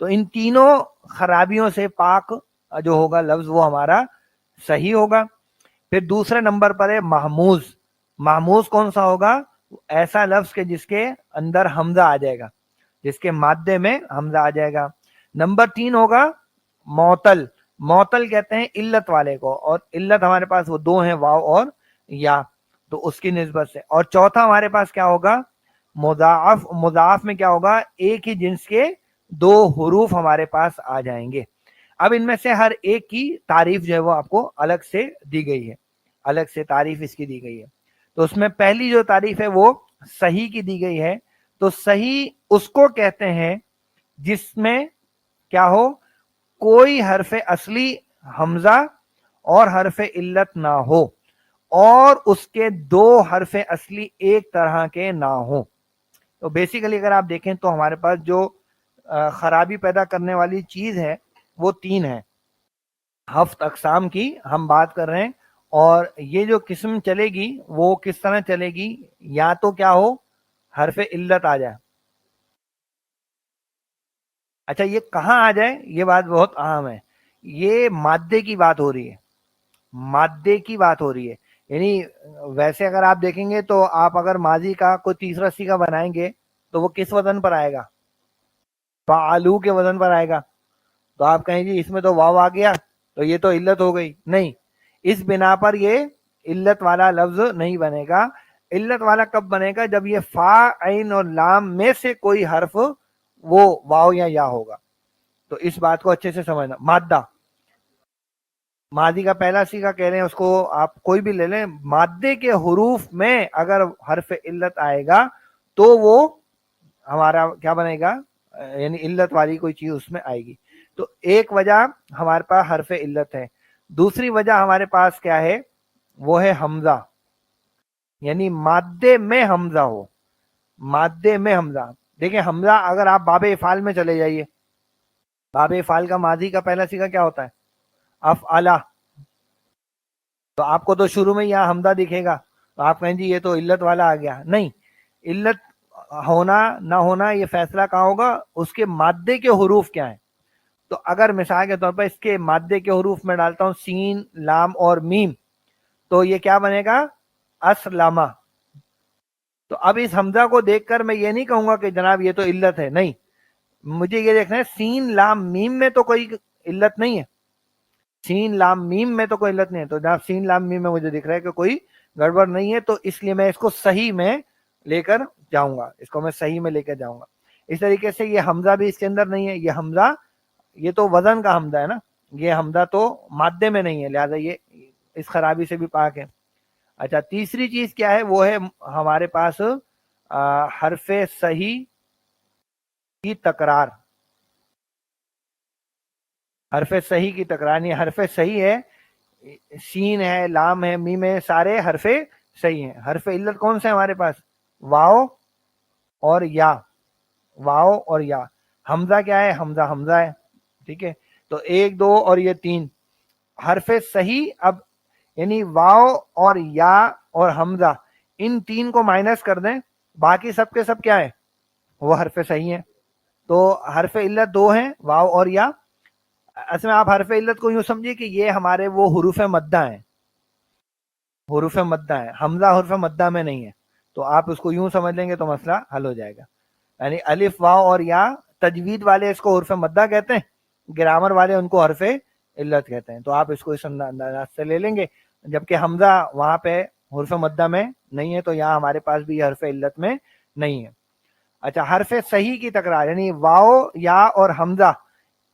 تو ان تینوں خرابیوں سے پاک جو ہوگا لفظ وہ ہمارا صحیح ہوگا. پھر دوسرے نمبر پر ہے محموز. محموز کون سا ہوگا؟ ایسا لفظ کہ جس کے اندر حمزہ آ جائے گا, جس کے مادے میں حمزہ آ جائے گا. نمبر 3 ہوگا معطل. معطل کہتے ہیں علت والے کو, اور علت ہمارے پاس وہ دو ہیں, واو اور یا, تو اس کی نسبت سے. اور چوتھا ہمارے پاس کیا ہوگا؟ مضاعف. مضاعف میں کیا ہوگا؟ ایک ہی جنس کے دو حروف ہمارے پاس آ جائیں گے. اب ان میں سے ہر ایک کی تعریف جو ہے وہ آپ کو الگ سے دی گئی ہے, الگ سے تعریف اس کی دی گئی ہے. تو اس میں پہلی جو تعریف ہے وہ صحیح کی دی گئی ہے. تو صحیح اس کو کہتے ہیں جس میں کیا ہو؟ کوئی حرف اصلی حمزہ اور حرف علت نہ ہو, اور اس کے دو حرف اصلی ایک طرح کے نہ ہو. تو بیسیکلی اگر آپ دیکھیں تو ہمارے پاس جو خرابی پیدا کرنے والی چیز ہے وہ 3 ہے. 7 اقسام کی ہم بات کر رہے ہیں, اور یہ جو قسم چلے گی وہ کس طرح چلے گی؟ یا تو کیا ہو؟ حرف علت آ جائے. اچھا یہ کہاں آ جائے؟ یہ بات بہت اہم ہے. یہ مادے کی بات ہو رہی ہے, مادے کی بات ہو رہی ہے. یعنی ویسے اگر آپ دیکھیں گے تو آپ اگر ماضی کا کوئی تیسرا سیگا بنائیں گے تو وہ کس وزن پر آئے گا؟ فعلو کے وزن پر آئے گا. تو آپ کہیں جی اس میں تو واو آ گیا تو یہ تو علت ہو گئی. نہیں, اس بنا پر یہ علت والا لفظ نہیں بنے گا. علت والا کب بنے گا؟ جب یہ فا, عین اور لام میں سے کوئی حرف وہ واو یا ہوگا. تو اس بات کو اچھے سے سمجھنا. مادہ, ماضی کا پہلا سیگا کہہ رہے ہیں, اس کو آپ کوئی بھی لے لیں, مادے کے حروف میں اگر حرف علت آئے گا تو وہ ہمارا کیا بنے گا؟ یعنی علت والی کوئی چیز اس میں آئے گی. تو ایک وجہ ہمارے پاس حرف علت ہے. دوسری وجہ ہمارے پاس کیا ہے؟ وہ ہے حمزہ, یعنی مادے میں حمزہ ہو. مادے میں حمزہ. دیکھیں حمزہ اگر آپ باب افعال میں چلے جائیے, باب افعال کا ماضی کا پہلا سیگا کیا ہوتا ہے؟ افعلا. تو آپ کو تو شروع میں یہاں حمزہ دکھے گا, تو آپ کہیں جی یہ تو علت والا آ گیا. نہیں, علت ہونا نہ ہونا یہ فیصلہ کہاں ہوگا؟ اس کے مادے کے حروف کیا ہیں. تو اگر مثال کے طور پر اس کے مادے کے حروف میں ڈالتا ہوں سین, لام اور میم, تو یہ کیا بنے گا؟ اسلامہ. تو اب اس حمزہ کو دیکھ کر میں یہ نہیں کہوں گا کہ جناب یہ تو علت ہے. نہیں, مجھے یہ دیکھنا ہے سین لام میم میں تو کوئی علت نہیں ہے. سین لام میم میں تو کوئی علت نہیں ہے. تو جناب سین لام میم میں مجھے دکھ رہا ہے کہ کوئی گڑبڑ نہیں ہے, تو اس لیے میں اس کو صحیح میں لے کر جاؤں گا, اس کو میں صحیح میں لے کر جاؤں گا. اس طریقے سے یہ حمزہ بھی اس کے اندر نہیں ہے. یہ حمزہ یہ تو وزن کا حمزہ ہے نا, یہ حمزہ تو مادے میں نہیں ہے, لہذا یہ اس خرابی سے بھی پاک ہے. اچھا تیسری چیز کیا ہے؟ وہ ہے ہمارے پاس حرف صحیح کی تکرار. حرف صحیح کی تکرار, نہیں حرف صحیح ہے, سین ہے, لام ہے, میم ہے, سارے حرف صحیح ہیں. حرف علت کون سے ہمارے پاس؟ واو اور یا, واو اور یا. حمزہ کیا ہے؟ حمزہ حمزہ ہے. ٹھیک ہے, تو 1 2 اور یہ 3 حرف صحیح. اب یعنی واو اور یا اور حمزہ, ان 3 کو مائنس کر دیں, باقی سب کے سب کیا ہے؟ وہ حرف صحیح ہیں. تو حرف علت 2 ہیں, واو اور یا. اصل میں آپ حرف علت کو یوں سمجھیے کہ یہ ہمارے وہ حروف مدہ ہیں, حروف مدہ ہیں. حمزہ حروف مدہ میں نہیں ہے, تو آپ اس کو یوں سمجھ لیں گے تو مسئلہ حل ہو جائے گا. یعنی الف واو اور یا, تجوید والے اس کو حروف مدہ کہتے ہیں, گرامر والے ان کو حرف علت کہتے ہیں. تو آپ اس کو اس انداز سے لے لیں گے, جبکہ حمزہ وہاں پہ حرف مدہ میں نہیں ہے, تو یہاں ہمارے پاس بھی حرف علت میں نہیں ہے. اچھا حرف صحیح کی تکرار, یعنی واو یا اور حمزہ,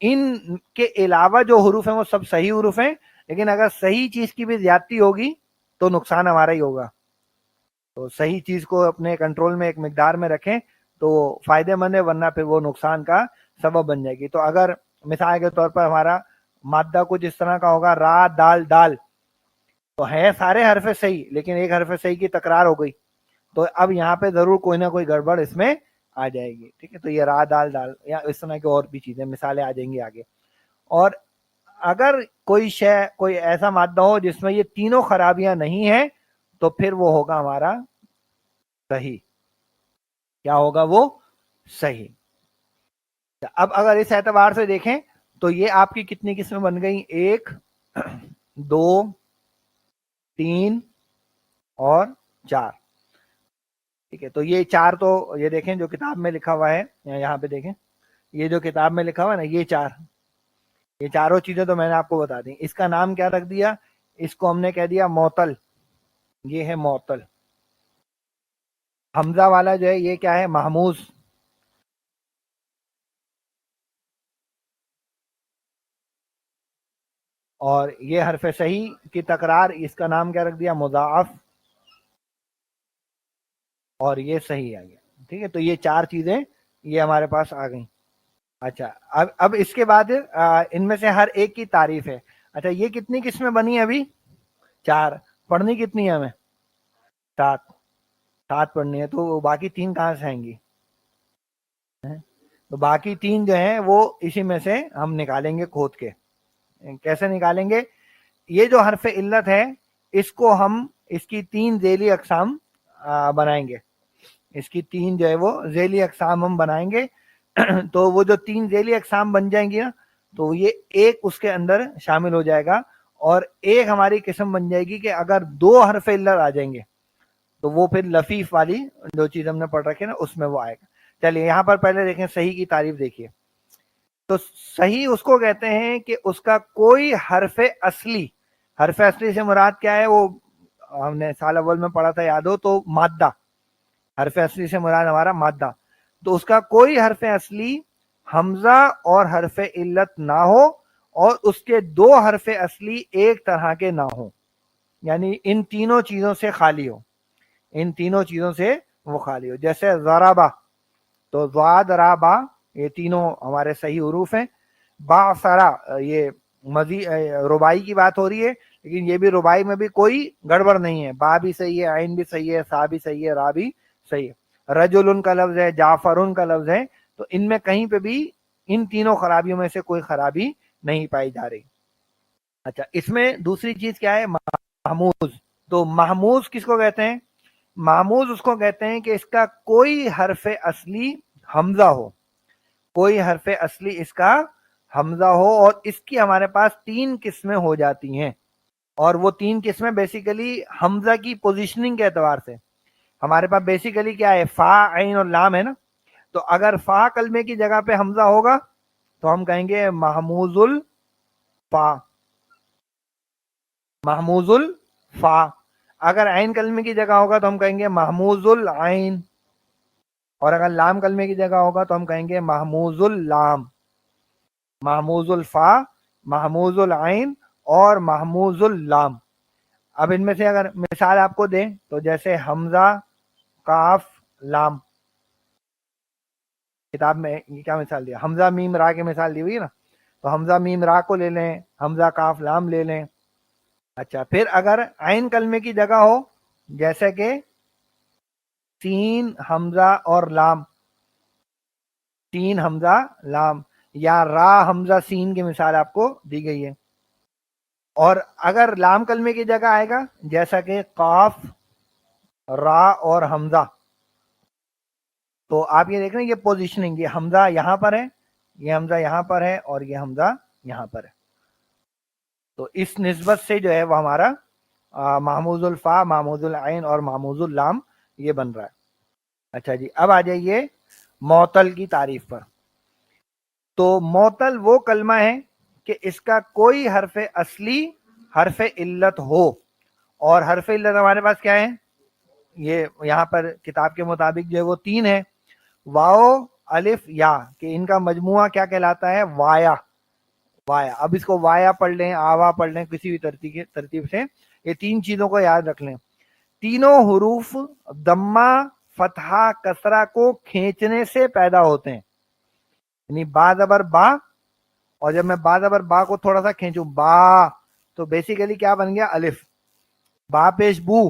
ان کے علاوہ جو حروف ہیں وہ سب صحیح حروف ہیں, لیکن اگر صحیح چیز کی بھی زیادتی ہوگی تو نقصان ہمارا ہی ہوگا. تو صحیح چیز کو اپنے کنٹرول میں ایک مقدار میں رکھیں تو فائدے مند ہے, ورنہ پھر وہ نقصان کا سبب بن جائے گی. تو اگر مثال کے طور پر ہمارا مادہ کچھ اس طرح کا ہوگا, را دال دال, تو ہے سارے حرف صحیح, لیکن ایک حرف صحیح کی تکرار ہو گئی, تو اب یہاں پہ ضرور کوئی نہ کوئی گڑبڑ اس میں آ جائے گی. ٹھیک ہے, تو یہ را دال دال یا اس طرح کی اور بھی چیزیں مثالیں آ جائیں گی آگے. اور اگر کوئی شے, کوئی ایسا مادہ ہو جس میں یہ تینوں خرابیاں نہیں ہیں, تو پھر وہ ہوگا ہمارا صحیح. کیا ہوگا وہ؟ صحیح. اب اگر اس اعتبار سے دیکھیں تو یہ آپ کی کتنی قسمیں بن گئی؟ 1 2 3 اور 4. ٹھیک ہے، تو یہ 4 تو یہ دیکھیں جو کتاب میں لکھا ہوا ہے، یہاں پہ دیکھیں یہ جو کتاب میں لکھا ہوا ہے نا، یہ چاروں چیزیں تو میں نے آپ کو بتا دی. اس کا نام کیا رکھ دیا؟ اس کو ہم نے کہہ دیا معطل. یہ ہے معطل. حمزہ والا جو ہے یہ کیا ہے؟ محموز. اور یہ حرف صحیح کی تکرار، اس کا نام کیا رکھ دیا؟ مضاعف. اور یہ صحیح آ گیا. ٹھیک ہے، تو یہ 4 چیزیں یہ ہمارے پاس آ گئیں. اچھا، اب اس کے بعد ان میں سے ہر ایک کی تعریف ہے. اچھا، یہ کتنی قسمیں بنی ابھی؟ 4. پڑھنی کتنی ہے ہمیں؟ 7. 7 پڑھنی ہے، تو باقی 3 کہاں سے آئیں گی؟ تو باقی 3 جو ہیں وہ اسی میں سے ہم نکالیں گے کھود کے. کیسے نکالیں گے؟ یہ جو حرف علت ہے اس کو ہم اس کی 3 ذیلی اقسام بنائیں گے. اس کی 3 جو ہے وہ ذیلی اقسام ہم بنائیں گے. تو وہ جو 3 ذیلی اقسام بن جائیں گی نا، تو یہ ایک اس کے اندر شامل ہو جائے گا. اور ایک ہماری قسم بن جائے گی کہ اگر 2 حرف علت آ جائیں گے تو وہ پھر لفیف والی جو چیز ہم نے پڑھ رکھی ہے نا اس میں وہ آئے گا. چلیے یہاں پر پہلے دیکھیں صحیح کی تعریف دیکھیے. تو صحیح اس کو کہتے ہیں کہ اس کا کوئی حرف اصلی سے مراد کیا ہے؟ وہ ہم نے سال اول میں پڑھا تھا، یاد ہو تو، مادہ. حرف اصلی سے مراد ہمارا مادہ. تو اس کا کوئی حرف اصلی حمزہ اور حرف علت نہ ہو، اور اس کے 2 حرف اصلی ایک طرح کے نہ ہو، یعنی ان تینوں چیزوں سے خالی ہو. ان تینوں چیزوں سے وہ خالی ہو. جیسے ضربہ، تو ضاد را با یہ تینوں ہمارے صحیح حروف ہیں. با سرا یہ مزید ربائی کی بات ہو رہی ہے، لیکن یہ بھی ربائی میں بھی کوئی گڑبڑ نہیں ہے. با بھی صحیح ہے، عین بھی صحیح ہے، سا بھی صحیح ہے، را بھی صحیح ہے. رجل کا لفظ ہے، جعفر کا لفظ ہے، تو ان میں کہیں پہ بھی ان تینوں خرابیوں میں سے کوئی خرابی نہیں پائی جا رہی. اچھا، اس میں دوسری چیز کیا ہے؟ محموز. تو محموز کس کو کہتے ہیں؟ محموز اس کو کہتے ہیں کہ اس کا کوئی حرف اصلی حمزہ ہو. کوئی حرف اصلی اس کا حمزہ ہو، اور اس کی ہمارے پاس 3 قسمیں ہو جاتی ہیں. اور وہ 3 قسمیں بیسیکلی حمزہ کی پوزیشننگ کے اعتبار سے. ہمارے پاس بیسیکلی کیا ہے؟ فا، عین اور لام ہے نا. تو اگر فا کلمے کی جگہ پہ حمزہ ہوگا تو ہم کہیں گے محموز الفا. محموز الفا. اگر عین کلمے کی جگہ ہوگا تو ہم کہیں گے محموز العین. اور اگر لام کلمے کی جگہ ہوگا تو ہم کہیں گے محموز اللام. محموز الفا، محموز العین اور محموز اللام. اب ان میں سے اگر مثال آپ کو دیں تو جیسے حمزہ، کاف، لام. کتاب میں یہ کیا مثال دیا؟ حمزہ میم را کی مثال دی ہوئی ہے نا. تو حمزہ میم را کو لے لیں، حمزہ کاف لام لے لیں. اچھا، پھر اگر عین کلمے کی جگہ ہو جیسے کہ سین، حمزہ اور لام. سین، حمزہ، لام، یا را، حمزہ، سین کی مثال آپ کو دی گئی ہے. اور اگر لام کلمے کی جگہ آئے گا جیسا کہ قاف، را اور حمزہ. تو آپ یہ دیکھ رہے ہیں یہ پوزیشننگ، یہ حمزہ یہاں پر ہے، یہ حمزہ یہاں پر ہے، اور یہ حمزہ یہاں پر ہے. تو اس نسبت سے جو ہے وہ ہمارا محموز الفا، محموز العین اور محموز اللام یہ بن رہا ہے. اچھا جی، اب آ جائیے معطل کی تعریف پر. تو معطل وہ کلمہ ہے کہ اس کا کوئی حرف اصلی حرف علت ہو. اور حرف علت ہمارے پاس کیا ہے؟ یہ یہاں پر کتاب کے مطابق جو ہے وہ 3 ہے. واو، الف، یا، کہ ان کا مجموعہ کیا کہلاتا ہے؟ وایا. وایا. اب اس کو وایا پڑھ لیں، آوا پڑھ لیں، کسی بھی ترتیب سے یہ 3 چیزوں کو یاد رکھ لیں. تینوں حروف دمہ، فتحہ، کسرہ کو کھینچنے سے پیدا ہوتے ہیں. یعنی با زبر با، اور جب میں با زبر با کو تھوڑا سا کھینچوں با، تو بیسیکلی کیا بن گیا؟ الف. با پیش بو،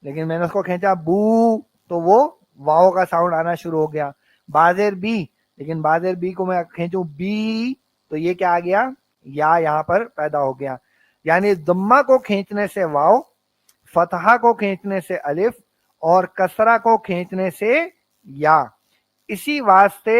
لیکن میں نے اس کو کھینچا بو تو وہ واؤ کا ساؤنڈ آنا شروع ہو گیا. بازیر بی، لیکن بازیر بی کو میں کھینچوں بی تو یہ کیا آ گیا؟ یا یہاں پر پیدا ہو گیا. یعنی ضمہ کو کھینچنے سے واؤ، فتحہ کو کھینچنے سے الف، اور کسرہ کو کھینچنے سے یا. اسی واسطے